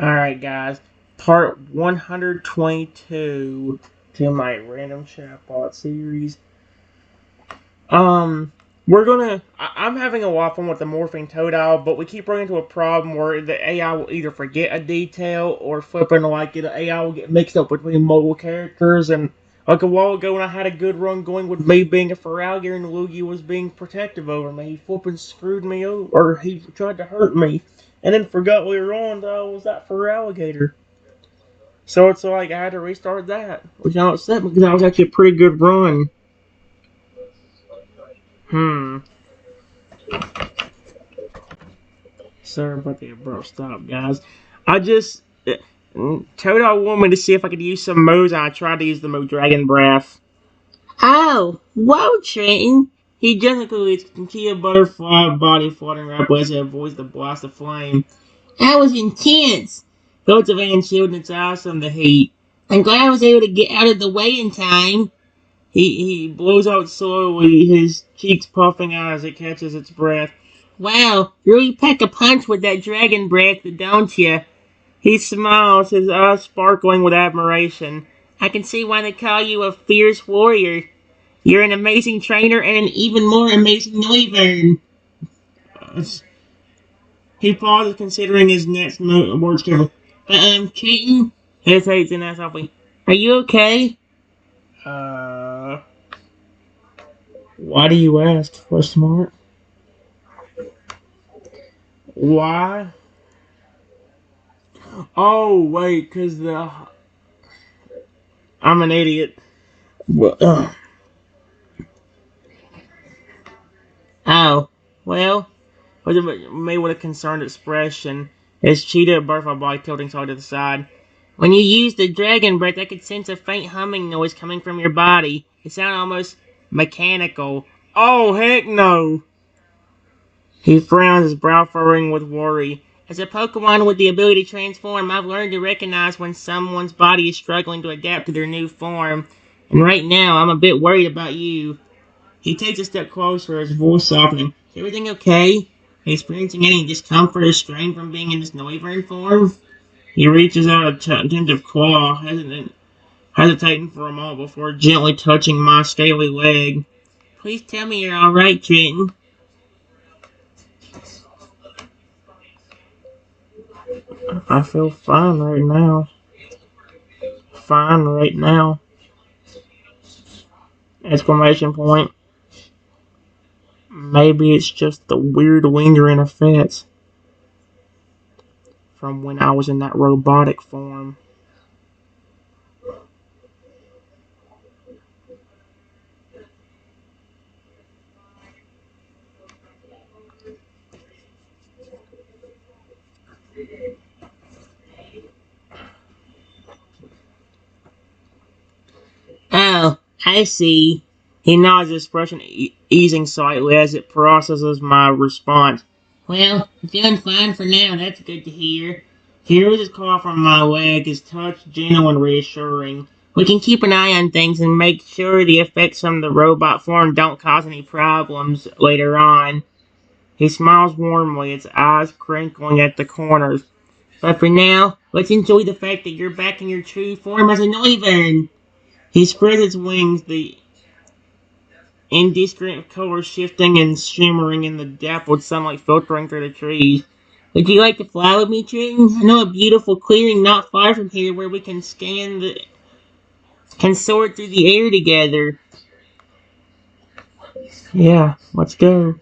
Alright, guys. Part 122 to my random chatbot series. Um, I'm having a lot of fun with the morphing Totodile, but we keep running into a problem where the AI will either forget a detail or flipping like the AI will get mixed up between multiple characters. And like a while ago when I had a good run going with me being a Feraligatr and Luigi was being protective over me, he flipping screwed me over, or he tried to hurt me. And then forgot later on that I was that Feraligatr. So it's like I had to restart that, which now upset me because that was actually a pretty good run. Hmm. Sorry about the abrupt stop, guys. I just Toto wanted me to see if I could use some moves, and I tried to use the move Dragon Breath. Oh, whoa, Trenton! He gently Kia Butterfly body fluttering rapidly as it avoids the blast of flame. That was intense. Goats of Van shielding its eyes from the heat. I'm glad I was able to get out of the way in time. He blows out slowly, his cheeks puffing out as it catches its breath. Wow, you really pack a punch with that dragon breath, don't you? He smiles, his eyes sparkling with admiration. I can see why they call you a fierce warrior. You're an amazing trainer and an even more amazing Noivern. He pauses, considering his next words carefully. Keaton hesitates and asks softly, "Are you okay?" Uh, why do you ask? Question mark. Why? Oh, wait, cause I'm an idiot. Well, oh, well, was it made with a concerned expression, his cheetah butterfly body tilting side to the side. When you used the dragon breath, I could sense a faint humming noise coming from your body. It sounded almost mechanical. Oh, heck no! He frowns, his brow furrowing with worry. As a Pokemon with the ability to transform, I've learned to recognize when someone's body is struggling to adapt to their new form. And right now, I'm a bit worried about you. He takes a step closer, his voice softening. Is everything okay? Are you experiencing any discomfort or strain from being in this Noivern form? He reaches out a tentative claw, hesitating for a moment before gently touching my scaly leg. Please tell me you're alright, Trenton. I feel fine right now. Fine right now. Exclamation point. Maybe it's just the weird lingering effects from when I was in that robotic form. Oh, I see. He nods, his expression easing slightly as it processes my response. Well, I'm feeling fine for now. That's good to hear. He removes his claw from my leg, his touch gentle and reassuring. We can keep an eye on things and make sure the effects from the robot form don't cause any problems later on. He smiles warmly, his eyes crinkling at the corners. But for now, let's enjoy the fact that you're back in your true form as a Noivern. He spreads his wings, the indistinct colors shifting and shimmering in the dappled sunlight filtering through the trees. Would you like to fly with me, Trenton? I know a beautiful clearing not far from here where we can soar through the air together. Yeah, let's go.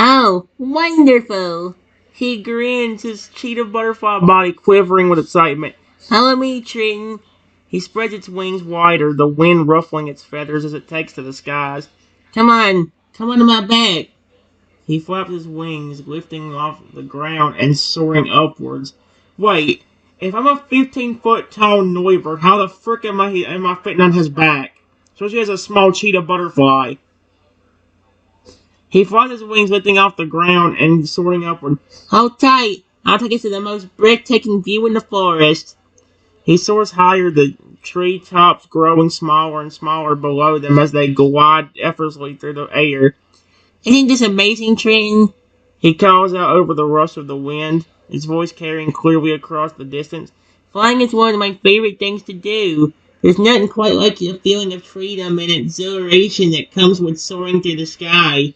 Oh, wonderful! He grins, his cheetah butterfly body quivering with excitement. Follow me, Trenton. He spreads its wings wider, the wind ruffling its feathers as it takes to the skies. Come on to my back. He flaps his wings, lifting off the ground and soaring upwards. Wait, if I'm a 15-foot tall Noivern, how the frick am I fitting on his back? Especially as a small cheetah butterfly. He flaps his wings, lifting off the ground and soaring upward. Hold tight! I'll take us to the most breathtaking view in the forest. He soars higher, the tree tops growing smaller and smaller below them as they glide effortlessly through the air. Isn't this amazing, Trenton? He calls out over the rush of the wind, his voice carrying clearly across the distance. Flying is one of my favorite things to do. There's nothing quite like the feeling of freedom and exhilaration that comes with soaring through the sky.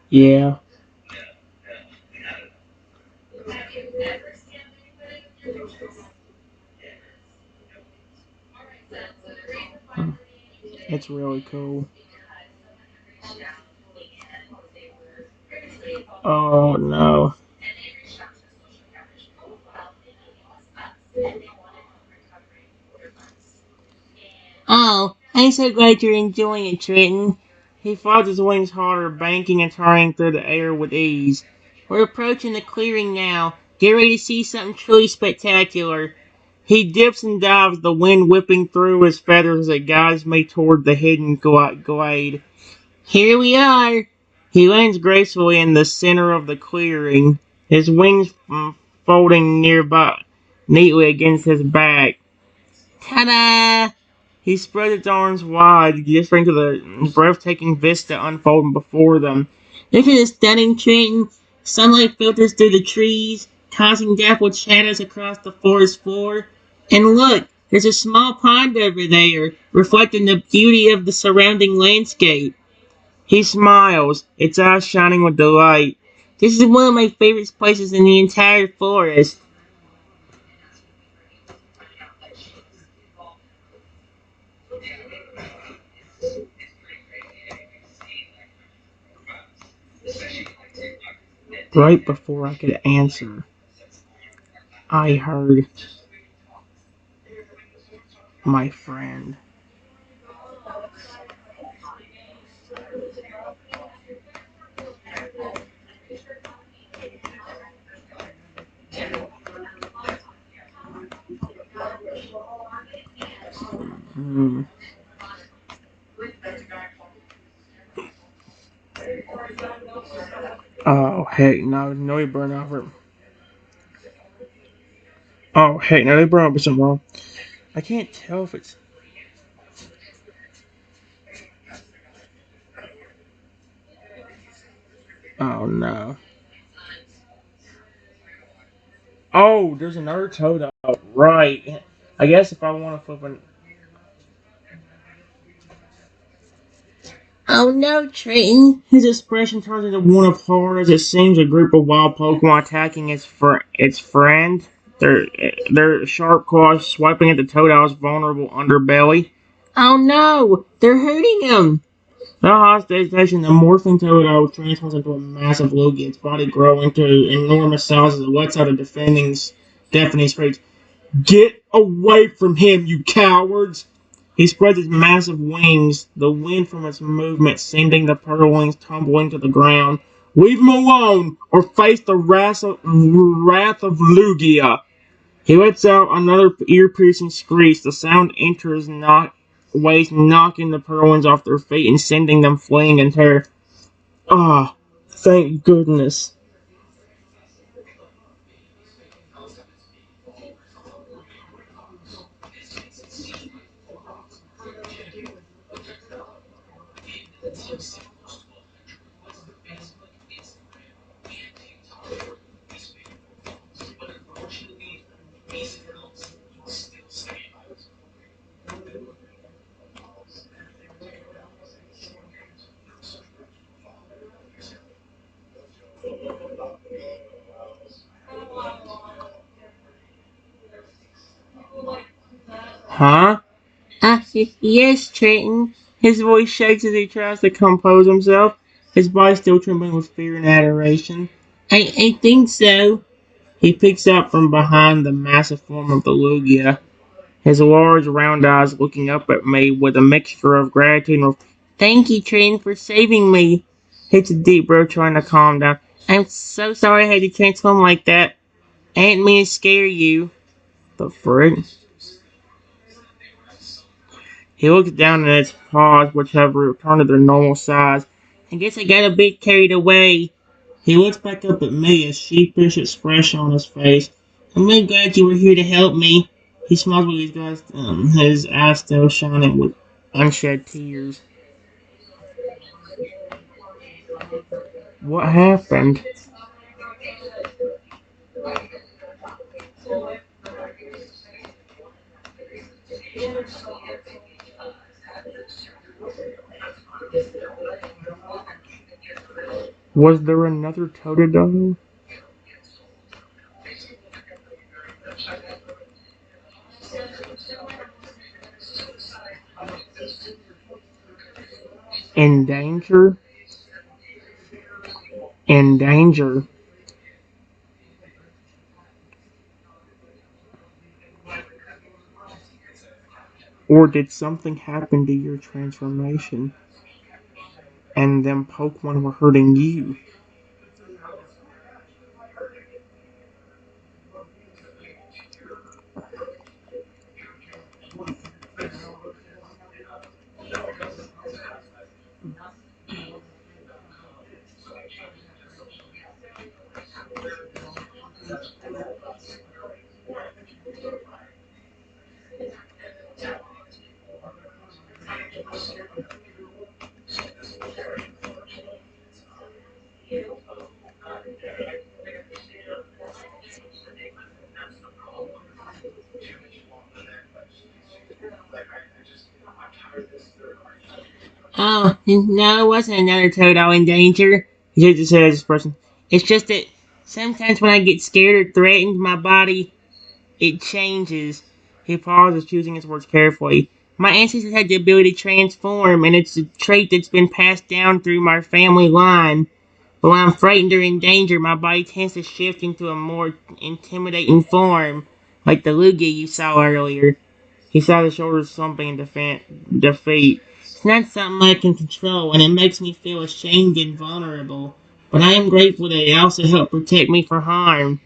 Yeah. It's really cool. Oh no. Oh, I'm so glad you're enjoying it, Trenton. He flaps his wings harder, banking and turning through the air with ease. We're approaching the clearing now. Get ready to see something truly spectacular. He dips and dives, the wind whipping through his feathers as it guides me toward the hidden glade. Here we are! He lands gracefully in the center of the clearing, his wings folding nearby, neatly against his back. Ta-da! He spread his arms wide, gesturing to the breathtaking vista unfolding before them. Look at this stunning train. Sunlight filters through the trees, causing dappled shadows across the forest floor. And look, there's a small pond over there, reflecting the beauty of the surrounding landscape. He smiles, its eyes shining with delight. This is one of my favorite places in the entire forest. Right before I could answer, I heard my friend. Hmm. Oh, heck no. No, he burned over. Oh, heck no, they burned over something wrong. I can't tell if it's. Oh, no. Oh, there's another Totodile. Right. I guess if I want to flip an. Oh no, Triton! His expression turns into one of horror as it seems a group of wild Pokemon attacking its friend. Their sharp claws swiping at the Totodile's vulnerable underbelly. Oh no! They're hurting him! Without hesitation, the morphing Totodile transforms into a massive Lugia, its body growing to enormous sizes. It lets out a deafening screech. Get away from him, you cowards! He spreads his massive wings, the wind from its movement sending the purlings tumbling to the ground. Leave him alone, or face the wrath of Lugia. He lets out another ear-piercing screech. The sound enters waves, knocking the purlings off their feet and sending them fleeing in terror. Ah, thank goodness. Huh? Yes, Trenton. His voice shakes as he tries to compose himself, his body still trembling with fear and adoration. I think so. He picks up from behind the massive form of the Lugia. his large round eyes looking up at me with a mixture of gratitude and thank you, Trin, for saving me. It's a deep breath, trying to calm down. I'm so sorry I had to transform like that. I didn't mean to scare you. The frick? He looks down at his paws, which have returned to their normal size. I guess I got a bit carried away. He looks back up at me, a sheepish expression on his face. I'm really glad you were here to help me. He smiles with his eyes still shining with unshed tears. What happened? Was there another Totodile? In danger? In danger? Or did something happen to your transformation and them Pokemon were hurting you? Oh, no, it wasn't another Totodile in danger. He shook his head as person. It's just that sometimes when I get scared or threatened, my body, it changes. He pauses, choosing his words carefully. My ancestors had the ability to transform, and it's a trait that's been passed down through my family line. But when I'm frightened or in danger, my body tends to shift into a more intimidating form, like the Lugia you saw earlier. He saw the shoulders slumping in defeat. It's not something I can control, and it makes me feel ashamed and vulnerable. But I am grateful that it also helped protect me from harm.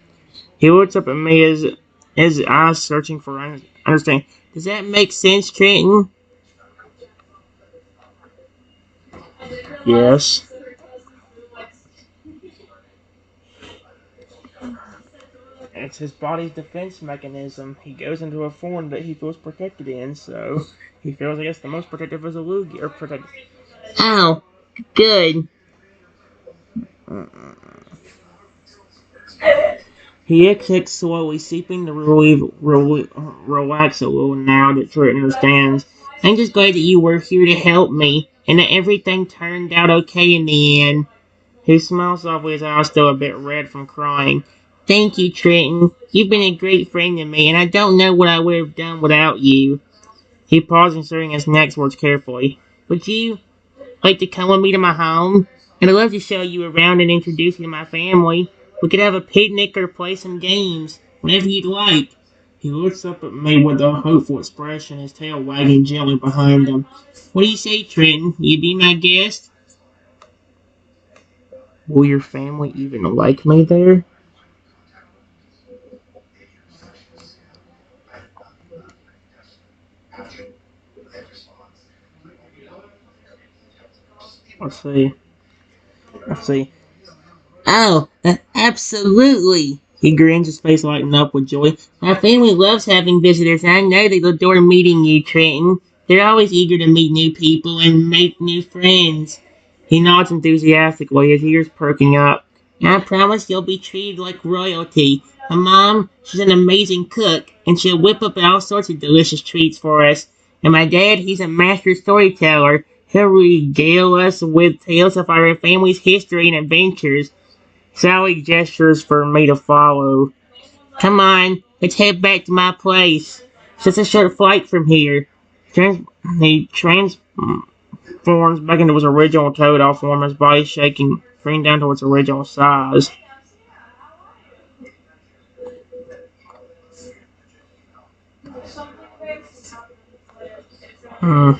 He looks up at me, his eyes searching for understanding. Does that make sense, Trenton? Yes. It's his body's defense mechanism. He goes into a form that he feels protected in, so he feels, I guess, the most protective is a Lugia. Or protective. Ow! Good. He exhales slowly, seeping to relax a little now that Triton understands. I'm just glad that you were here to help me, and that everything turned out okay in the end. He smiles softly, his eyes still a bit red from crying. Thank you, Trenton. You've been a great friend to me, and I don't know what I would have done without you. He paused, considering his next words carefully. Would you like to come with me to my home? And I'd love to show you around and introduce you to my family. We could have a picnic or play some games, whatever you'd like. He looks up at me with a hopeful expression, his tail wagging gently behind him. What do you say, Trenton? You be my guest? Will your family even like me there? Let's see. Let's see. Oh, absolutely. He grins, his face lighting up with joy. My family loves having visitors, and I know they adore meeting you, Trenton. They're always eager to meet new people and make new friends. He nods enthusiastically, his ears perking up. I promise you'll be treated like royalty. My mom, she's an amazing cook, and she'll whip up all sorts of delicious treats for us. And my dad, he's a master storyteller. He'll regale us with tales of our family's history and adventures. Sally gestures for me to follow. Come on, let's head back to my place. It's just a short flight from here. He transforms back into his original Totodile form, his body shaking, bringing down to its original size. Hmm.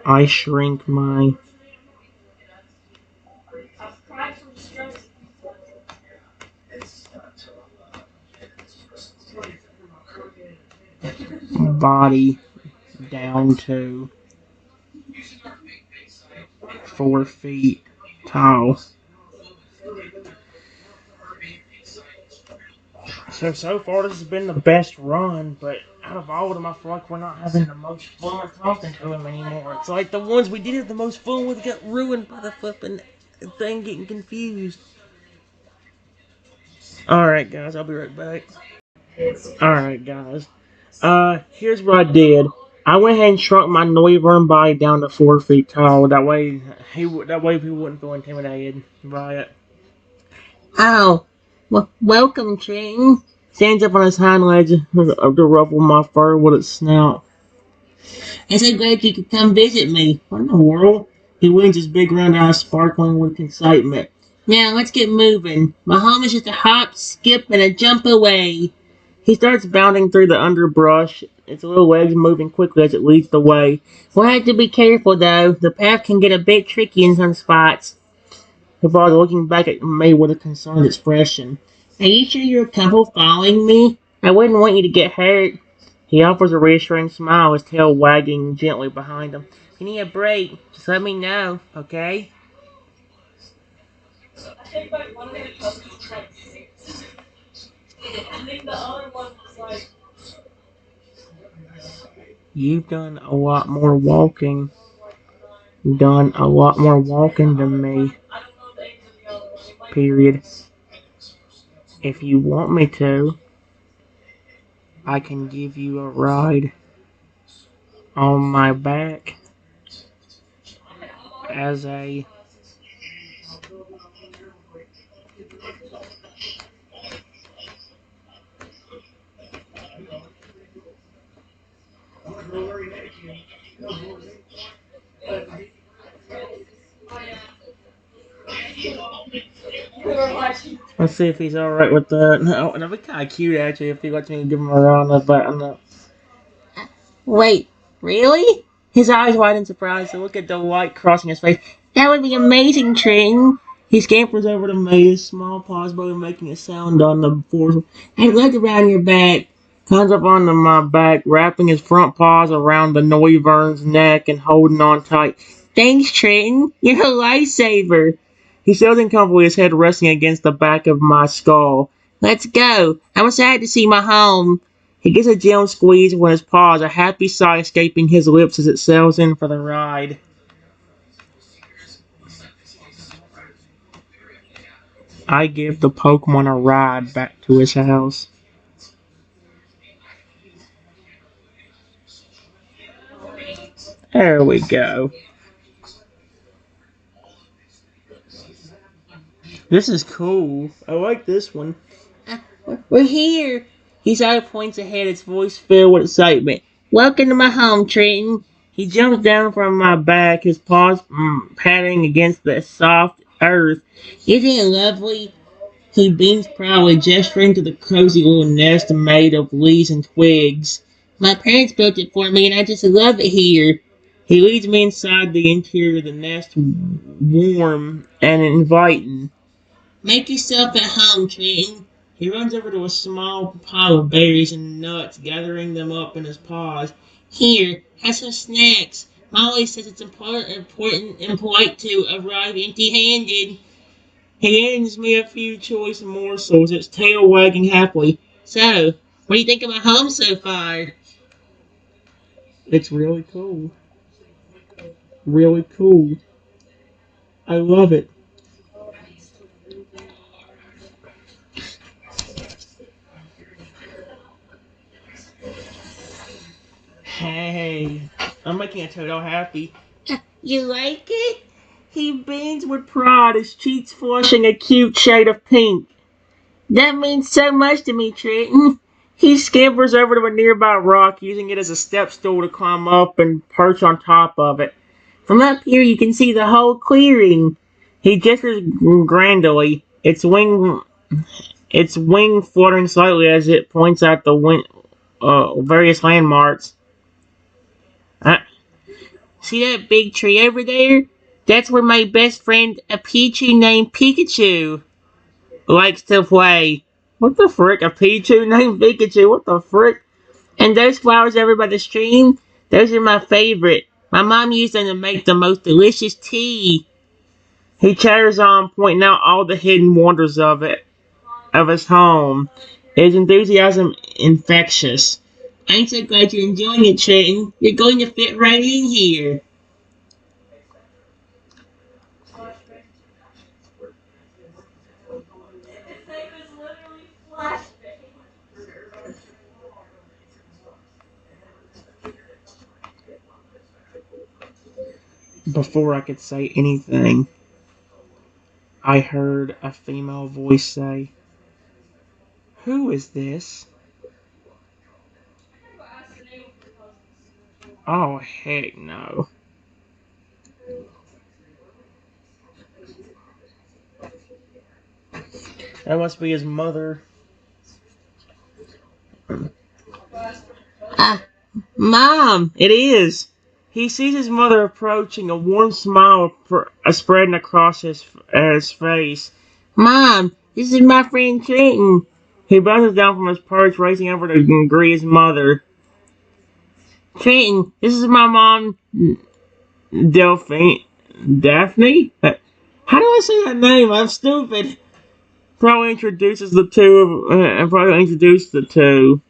I shrink my body down to 4 feet tall. So far this has been the best run, but out of all of them, I feel like we're not having the most fun talking to him anymore. It's like the ones we did have the most fun with got ruined by the flipping thing getting confused. Alright, guys, I'll be right back. Alright, guys. Here's what I did. I went ahead and shrunk my Neuburn body down to 4 feet tall. That way he wouldn't feel intimidated by it. Oh, welcome, King. Stands up on his hind legs to ruffle my fur with its snout. I'm so glad you could come visit me. What in the world? He winks his big round eyes sparkling with excitement. Now, let's get moving. My home is just a hop, skip, and a jump away. He starts bounding through the underbrush, its little legs moving quickly as it leads the way. We'll have to be careful, though. The path can get a bit tricky in some spots. Her father looking back at me with a concerned expression. Are you sure you're comfortable following me? I wouldn't want you to get hurt. He offers a reassuring smile, his tail wagging gently behind him. If you need a break, just let me know, okay? You've done a lot more walking. Done a lot more walking than me. Period. If you want me to, I can give you a ride on my back as a let's see if he's alright with that. No, that'd be kinda cute actually if he lets me give him a ride on the back on the Wait, really? His eyes widen in surprise to look at the light crossing his face. That would be amazing, Trin. He scampers over to me, his small paws both making a sound on the floor. I'd love to round your back. Comes up onto my back, wrapping his front paws around the Noivern's neck and holding on tight. Thanks, Trenton. You're a lifesaver. He settles in comfortably, his head resting against the back of my skull. Let's go. I'm excited to see my home. He gets a gentle squeeze with his paws, a happy sigh escaping his lips as it sails in for the ride. I give the Pokemon a ride back to his house. There we go. This is cool. I like this one. We're here. His eye points ahead, his voice filled with excitement. Welcome to my home, Trenton. He jumps down from my back, his paws patting against the soft earth. Isn't it lovely? He beams proudly, gesturing to the cozy little nest made of leaves and twigs. My parents built it for me, and I just love it here. He leads me inside the interior of the nest, warm and inviting. Make yourself at home, Trenton. He runs over to a small pile of berries and nuts, gathering them up in his paws. Here, have some snacks. Molly says it's important and polite to arrive empty-handed. He hands me a few choice morsels, its tail wagging happily. So, what do you think of my home so far? It's really cool. Really cool. I love it. Hey, I'm making a Totodile happy. You like it? He beams with pride, his cheeks flushing a cute shade of pink. That means so much to me, Trenton. He scampers over to a nearby rock, using it as a step stool to climb up and perch on top of it. From up here, you can see the whole clearing. He gestures grandly, its wing fluttering slightly as it points out the various landmarks. Uh, See that big tree over there? That's where my best friend, a Pichu named Pikachu, likes to play. What the frick? A Pichu named Pikachu? What the frick? And those flowers over by the stream, those are my favorite. My mom used them to make the most delicious tea. He chatters on, pointing out all the hidden wonders of his home. His enthusiasm infectious. I'm so glad you're enjoying it, Trenton. You're going to fit right in here. Before I could say anything, I heard a female voice say, "Who is this?" Oh, heck no. That must be his mother. Ah, Mom, it is. He sees his mother approaching, a warm smile spreading across his face. Mom, this is my friend Trenton. He bounces down from his perch, racing over to greet his mother. Trenton, this is my mom, Delphine. Daphne? How do I say that name? I'm stupid. Probably introduces the two, and probably introduced the two.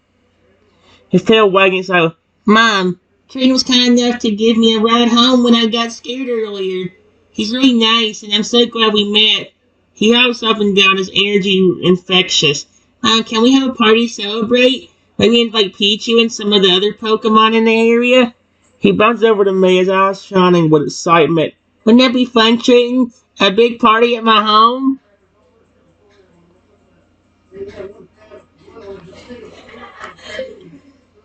His tail wagging so, Mom, Trina was kind enough to give me a ride home when I got scared earlier. He's really nice, and I'm so glad we met. He hops up and down, his energy infectious. Can we have a party to celebrate? Maybe invite Pichu and some of the other Pokemon in the area? He bounces over to me, his eyes shining with excitement. Wouldn't that be fun, Triton? A big party at my home?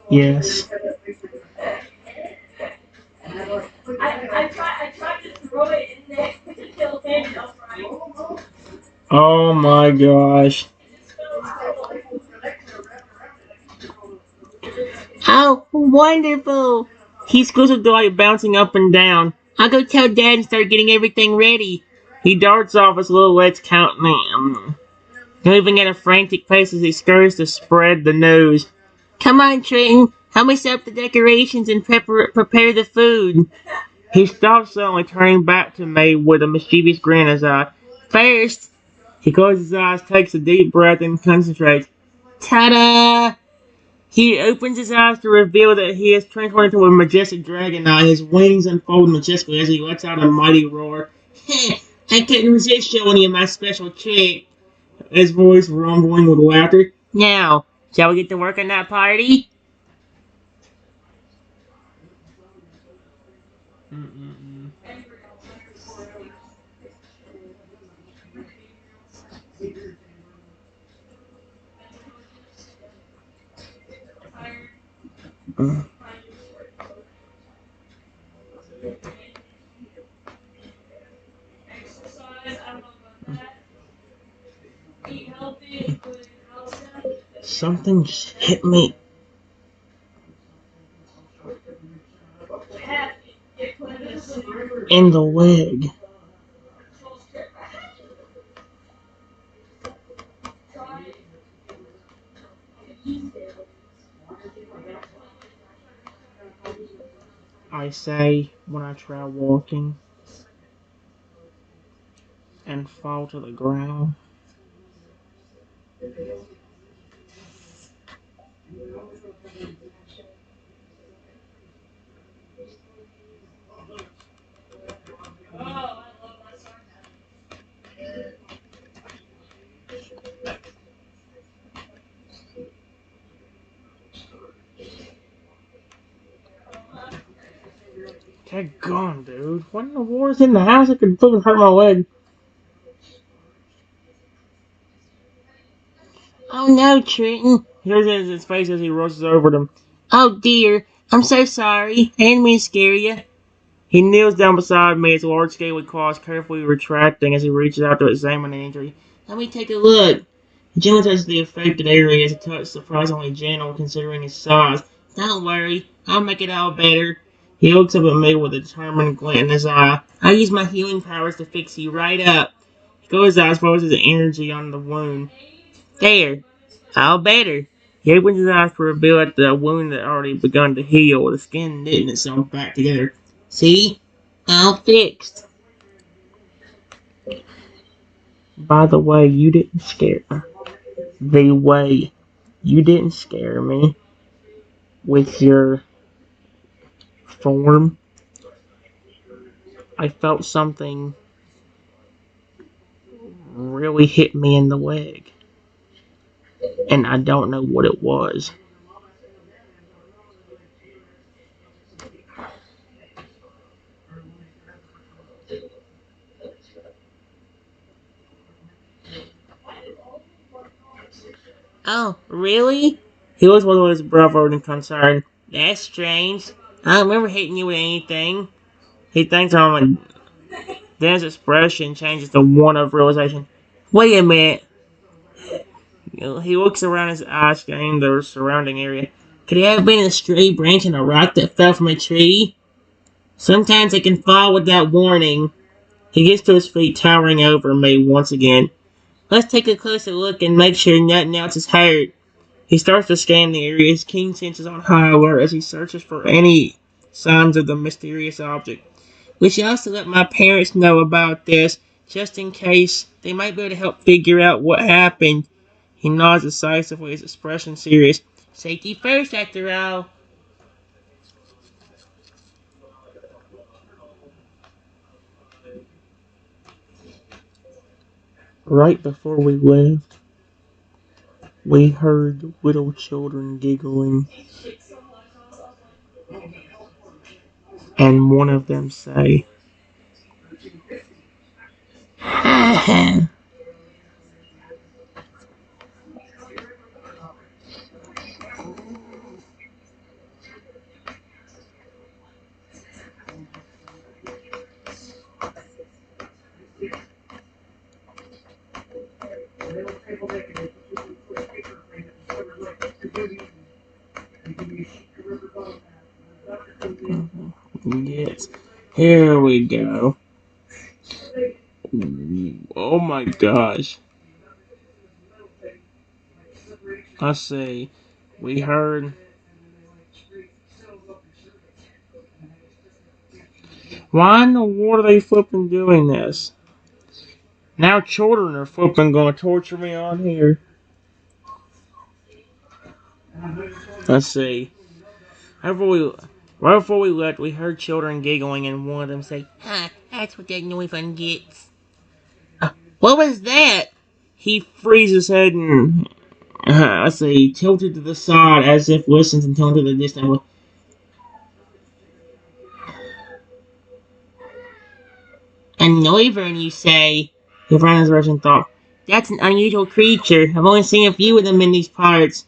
Yes. Oh my gosh. Oh, wonderful! He squeals with delight, bouncing up and down. I'll go tell Dad and start getting everything ready. He darts off, his little legs counting, moving at a frantic pace as he scurries to spread the news. Come on, Trenton. Help me set up the decorations and prepare the food. He stops suddenly, turning back to me with a mischievous grin in his eye. First, he closes his eyes, takes a deep breath, and concentrates. Ta-da! He opens his eyes to reveal that he is transformed into a majestic dragonite, his wings unfold majestically as he lets out a mighty roar. Heh, I couldn't resist showing you my special trick. His voice rumbling with laughter. Now, shall we get to work on that party? Mm-mm-mm. Something just hit me in the leg. I say when I try walking and fall to the ground. Get gone, dude. What in the war is in the house? It could fucking hurt my leg. Oh no, Trenton. Here's his face as he rushes over them. Oh dear, I'm so sorry. I didn't mean to scare you. He kneels down beside me, his large scaly claws carefully retracting as he reaches out to examine the injury. Let me take a look. He gently touches the affected area as a touch surprisingly gentle considering his size. Don't worry, I'll make it all better. He looks up at me with a determined glint in his eye. I'll use my healing powers to fix you right up. He goes eyes focuses his energy on the wound. There, all better. He opens his eyes to reveal that the wound had already begun to heal, the skin knitting itself back together. See? All fixed. By the way, you didn't scare me. The way you didn't scare me with your form. I felt something really hit me in the leg, and I don't know what it was. Oh, really? He was one of his brother and concerned. That's strange. I don't remember hitting you with anything. He thinks I'm a. Then his expression changes to one of realization. Wait a minute. He looks around his eyes, scanning the surrounding area. Could it have been a stray branch in a rock that fell from a tree? Sometimes it can fall without warning. He gets to his feet, towering over me once again. Let's take a closer look and make sure nothing else is hurt. He starts to scan the area, his keen senses on high alert as he searches for any signs of the mysterious object. We should also let my parents know about this, just in case. They might be able to help figure out what happened. He nods decisively, his expression serious. Safety first, after all. Right before we left, we heard little children giggling, and one of them say, yes, here we go. Oh my gosh. I say, we heard. Why in the world are they flipping doing this? Now children are flipping gonna torture me on here. Let's see. Right before we, right before we left, we heard children giggling and one of them say, that's what that noise one gets. What was that? He freezes his head and, let's see, tilted to the side as if listens and turned to the distance. A Noivern, you say? He ran his direction and thought, that's an unusual creature. I've only seen a few of them in these parts.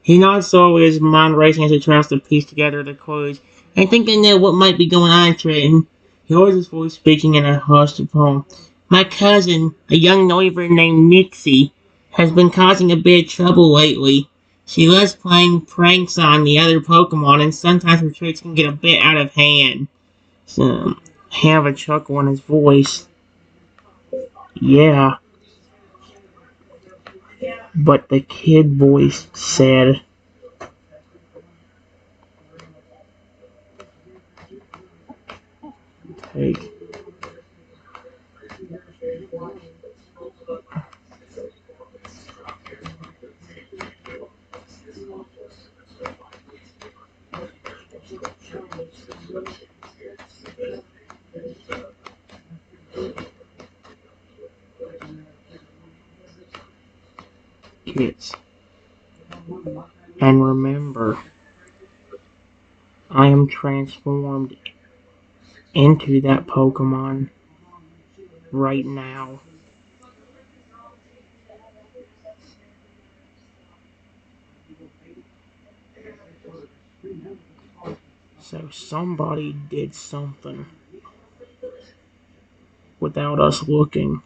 He nods slowly, his mind racing as he tries to piece together the clues. I think I know what might be going on, Trenton. He hears his voice speaking in a hushed tone. My cousin, a young Noivern named Nixie, has been causing a bit of trouble lately. She loves playing pranks on the other Pokemon, and sometimes her tricks can get a bit out of hand. So, have a chuckle in his voice. Yeah, but the kid voice said, take kids. And remember, I am transformed into that Pokemon right now. So somebody did something without us looking.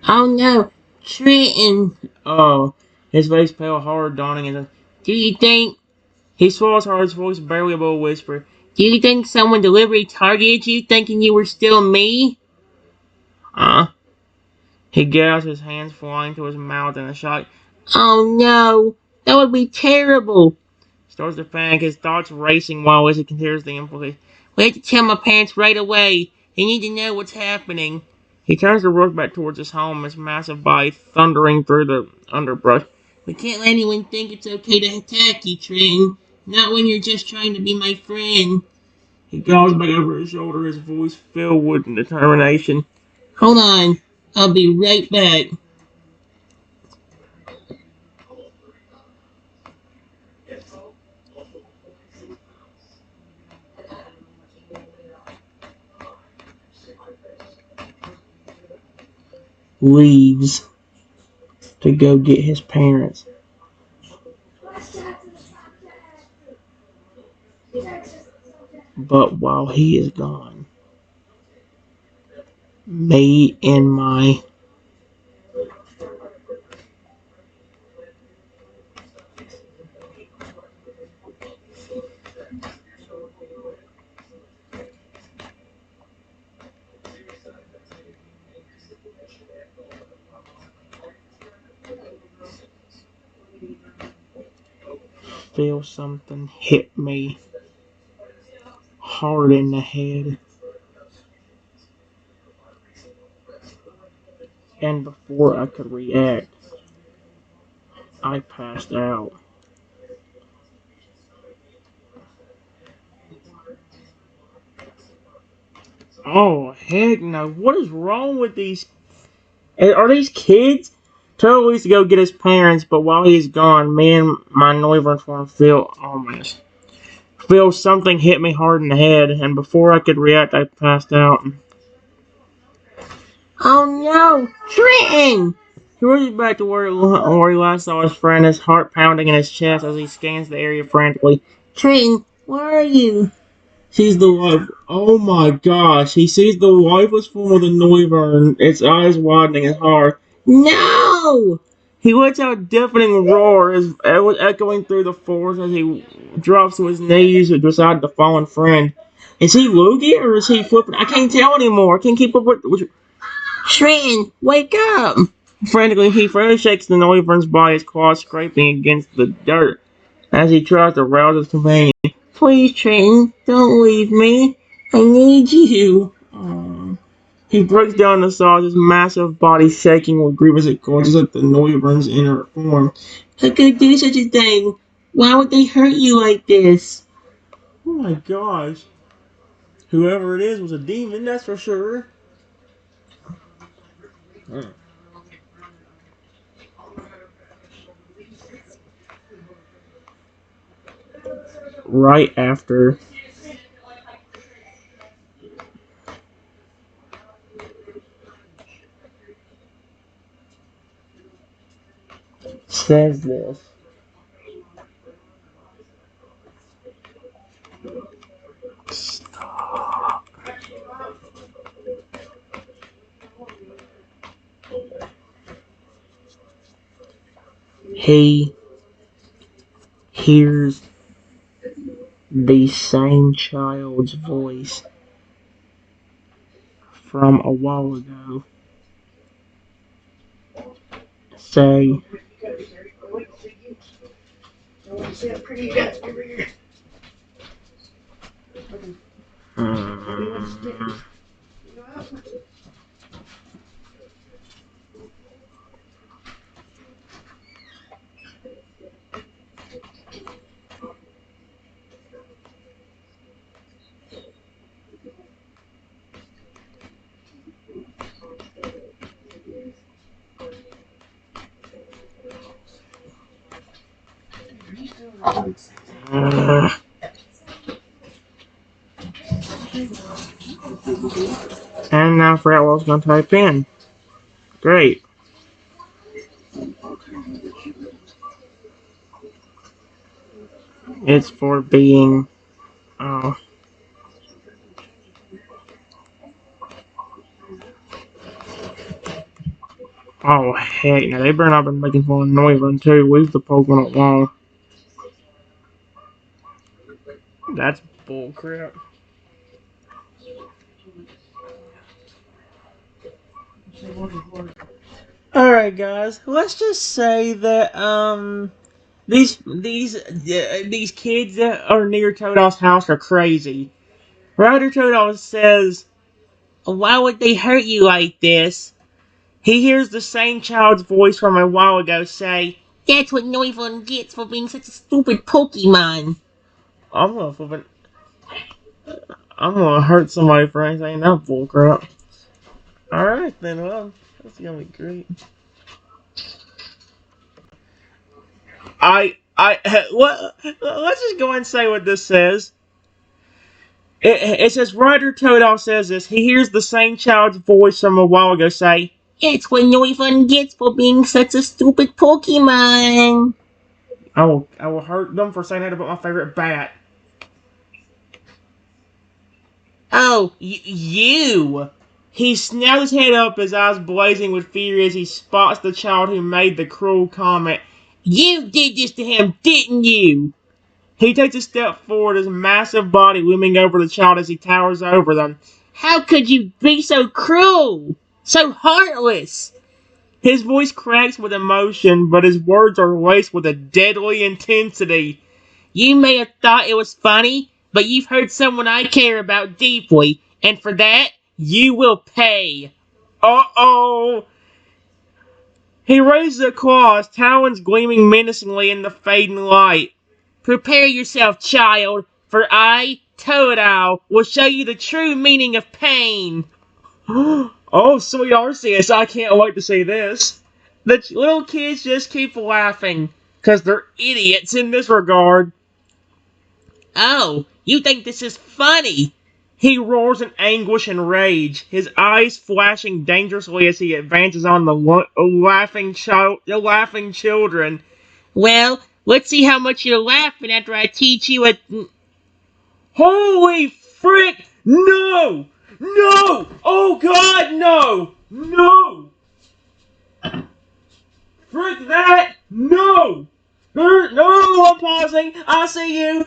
Oh no, Trenton! Oh, his face pale, hard, dawning, and do you think? He swallows hard, his voice barely above a whisper. Do you think someone deliberately targeted you, thinking you were still me? Uh, he gasped, his hands flying to his mouth in a shock. Oh no, that would be terrible. Starts to panic, his thoughts racing while he considers the implications. We have to tell my parents right away. They need to know what's happening. He turns to rush back towards his home, his massive body thundering through the underbrush. We can't let anyone think it's okay to attack you, Trenton. Not when you're just trying to be my friend. He calls back over his shoulder, his voice filled with determination. Hold on. I'll be right back. Leaves to go get his parents. But while he is gone, me and my feel something hit me hard in the head, and before I could react, I passed out. Oh, heck no. What is wrong with these? Are these kids? Turtle used to go get his parents, but while he's gone, me and my Noivern form feel something hit me hard in the head, and before I could react, I passed out. Oh no, Trenton! He rushes back to where he last saw his friend, his heart pounding in his chest as he scans the area frantically. Trenton, where are you? Sees the life. Oh my gosh! He sees the lifeless form of the Noivern, its eyes widening his heart. No! He lets out a deafening roar as it was echoing through the forest as he drops to his knees beside the fallen friend. Is he Loogie or is he flipping? I can't tell anymore. I can't keep up with. Trenton, wake up! He frantically shakes the Noivern's body, his claws scraping against the dirt as he tries to rouse his companion. Please, Trenton, don't leave me. I need you. Aww. He breaks down the saw, his massive body shaking with grief as it clutches at the Noivern's inner form. How could I do such a thing? Why would they hurt you like this? Oh my gosh. Whoever it is was a demon, that's for sure. Right after says this. He hears the same child's voice from a while ago say, "Mm, uh," and now I forgot what I was going to type in. Great. It's for being. Oh, oh heck! Now they better not been making fun of Noivern too. Leave the Pokemon alone. That's bullcrap. All right, guys. Let's just say that these kids that are near Toadal's house are crazy. Ryder Totodile says, "Why would they hurt you like this?" He hears the same child's voice from a while ago say, "That's what Noivern gets for being such a stupid Pokemon." I'm gonna flip it. I'm gonna hurt somebody for saying that bullcrap. All right then. Well, that's gonna be great. Let's just go and say what this says. It says Ryder Totodile says this. He hears the same child's voice from a while ago say, "It's what Noivern gets for being such a stupid Pokemon." I will hurt them for saying that about my favorite bat. Oh, you! He snaps his head up, his eyes blazing with fear as he spots the child who made the cruel comment. "You did this to him, didn't you?" He takes a step forward, his massive body looming over the child as he towers over them. "How could you be so cruel? So heartless?" His voice cracks with emotion, but his words are laced with a deadly intensity. "You may have thought it was funny, but you've hurt someone I care about deeply, and for that, you will pay." Uh-oh! He raises a claw, his talons gleaming menacingly in the fading light. "Prepare yourself, child, for I, Totodile, will show you the true meaning of pain." Oh, sweet Arceus, I can't wait to see this. The little kids just keep laughing, because they're idiots in this regard. "Oh, you think this is funny?" He roars in anguish and rage, his eyes flashing dangerously as he advances on the laughing children. "Well, let's see how much you're laughing after I teach you a..." Holy frick! No! No! Oh God, no! No! Frick that! No! No, I'm pausing. I see you.